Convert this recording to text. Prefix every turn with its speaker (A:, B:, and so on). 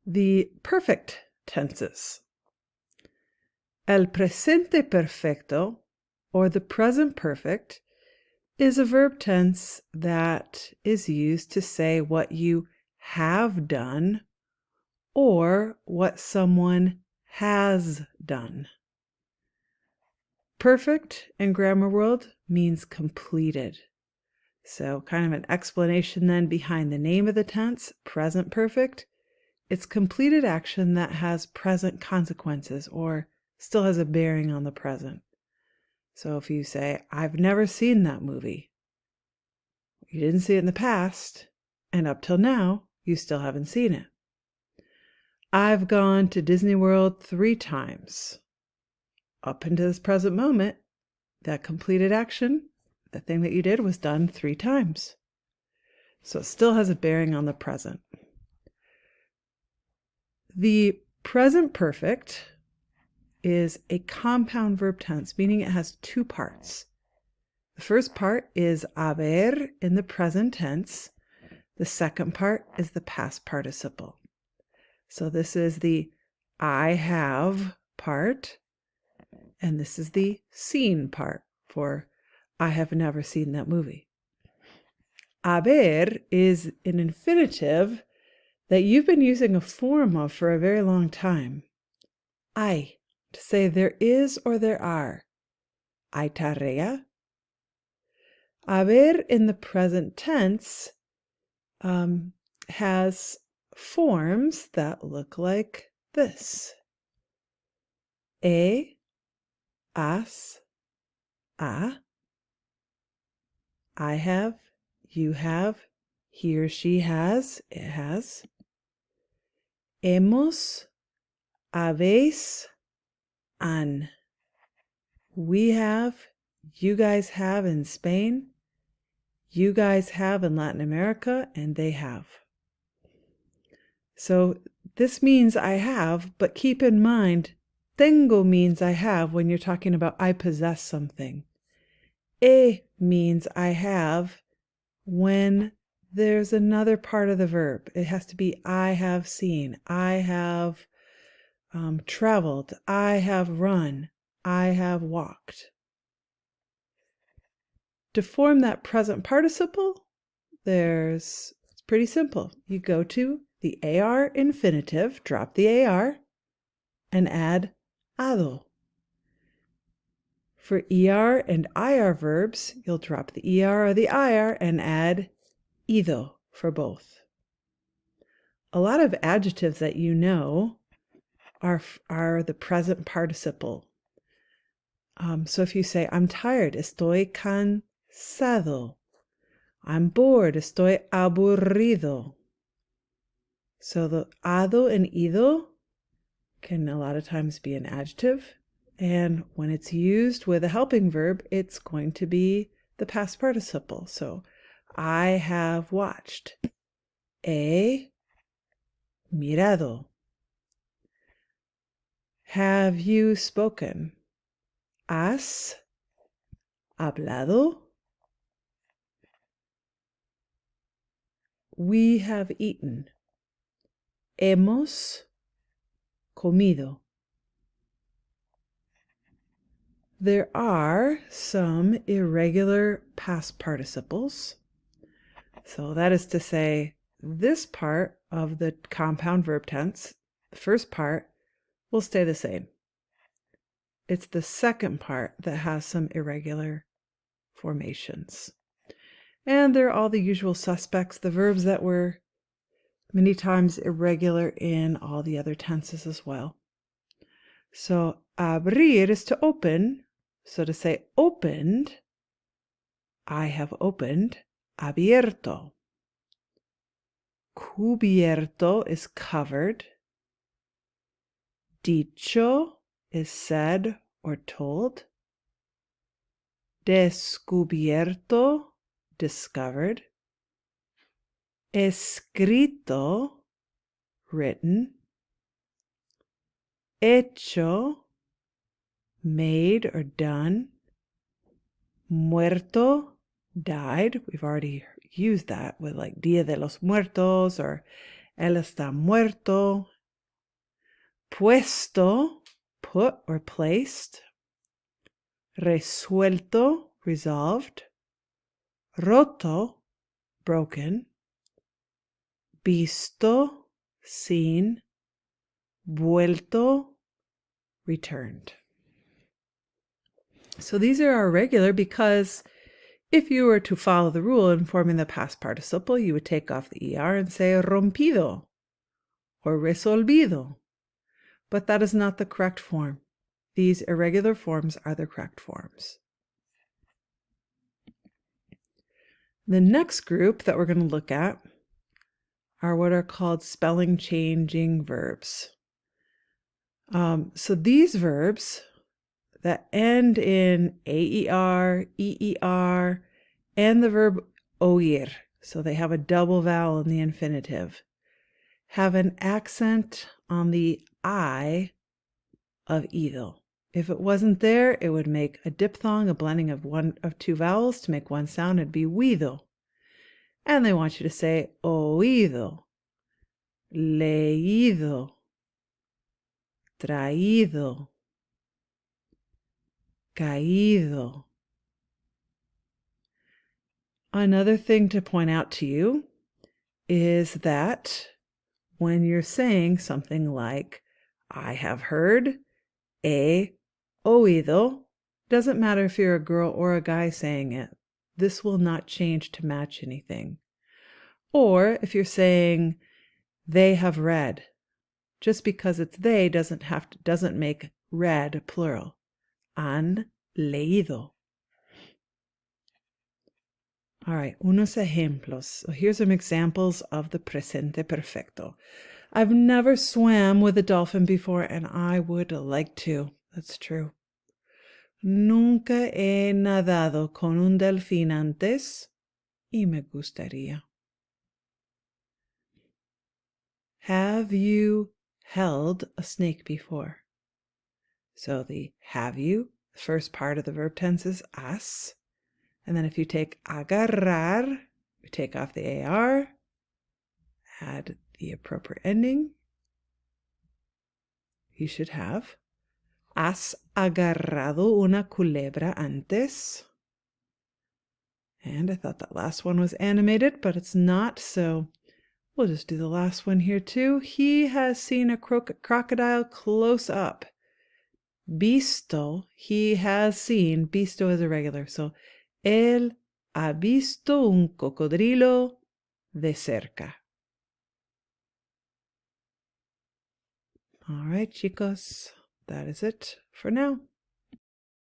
A: The perfect tenses. El presente perfecto, or the present perfect, is a verb tense that is used to say what you have done or what someone has done. Perfect in grammar world means completed. So kind of an explanation then behind the name of the tense, present perfect. It's completed action that has present consequences or still has a bearing on the present. So if you say, I've never seen that movie, you didn't see it in the past, and up till now, you still haven't seen it. I've gone to Disney World 3 times. Up until this present moment, that completed action, the thing that you did, was done 3 times. So it still has a bearing on the present. The present perfect is a compound verb tense, meaning it has 2 parts. The first part is haber in the present tense. The second part is the past participle. So this is the I have part, and this is the seen part for I have never seen that movie. Haber is an infinitive that you've been using a form of for a very long time. Hay, to say there is or there are. Hay tarea. Haber in the present tense has forms that look like this. Has, a. I have, you have, he or she has, it has. Hemos, habéis, han. We have, you guys have in Spain, you guys have in Latin America, and they have. So this means I have, but keep in mind, tengo means I have when you're talking about I possess something. Means I have when there's another part of the verb. It has to be I have seen, I have traveled, I have run, I have walked. To form that present participle, it's pretty simple. You go to the AR infinitive, drop the AR, and add ado. For ER and IR verbs, you'll drop the ER or the IR and add ido for both. A lot of adjectives that you know are the present participle. So if you say, I'm tired, estoy cansado. I'm bored, estoy aburrido. So the ado and ido can a lot of times be an adjective. And when it's used with a helping verb, it's going to be the past participle. So I have watched. He mirado. Have you spoken? ¿Has hablado? We have eaten. Hemos comido. There are some irregular past participles. So that is to say, this part of the compound verb tense, the first part, will stay the same. It's the second part that has some irregular formations. And there are all the usual suspects, the verbs that were many times irregular in all the other tenses as well. So abrir is to open. So to say opened, I have opened, abierto. Cubierto is covered. Dicho is said or told. Descubierto, discovered. Escrito, written. Hecho, made or done. Muerto, died. We've already used that with like Dia de los Muertos or Él está muerto. Puesto, put or placed. Resuelto, resolved. Roto, broken. Visto, seen. Vuelto, returned. So these are our regular because if you were to follow the rule in forming the past participle, you would take off the ER and say rompido or resolvido. But that is not the correct form. These irregular forms are the correct forms. The next group that we're going to look at are what are called spelling changing verbs. So these verbs that end in AER, EER, and the verb oír, so they have a double vowel in the infinitive, have an accent on the I of ido. If it wasn't there, it would make a diphthong, a blending of two vowels to make one sound. It'd be huido. And they want you to say oído, leído, traído, caído. Another thing to point out to you is that when you're saying something like, I have heard, he oído, doesn't matter if you're a girl or a guy saying it. This will not change to match anything. Or if you're saying, they have read, just because it's they doesn't make read plural. Han leído. All right, unos ejemplos. So here's some examples of the presente perfecto. I've never swam with a dolphin before, and I would like to. That's true. Nunca he nadado con un delfín antes, y me gustaría. Have you held a snake before? So the have you, the first part of the verb tense is has. And then if you take agarrar, you take off the AR, add the appropriate ending. You should have. ¿Has agarrado una culebra antes? And I thought that last one was animated, but it's not, so we'll just do the last one here too. He has seen a crocodile close up. Visto, he has seen. Visto is irregular, so él ha visto un cocodrilo de cerca. All right, chicos, that is it for now.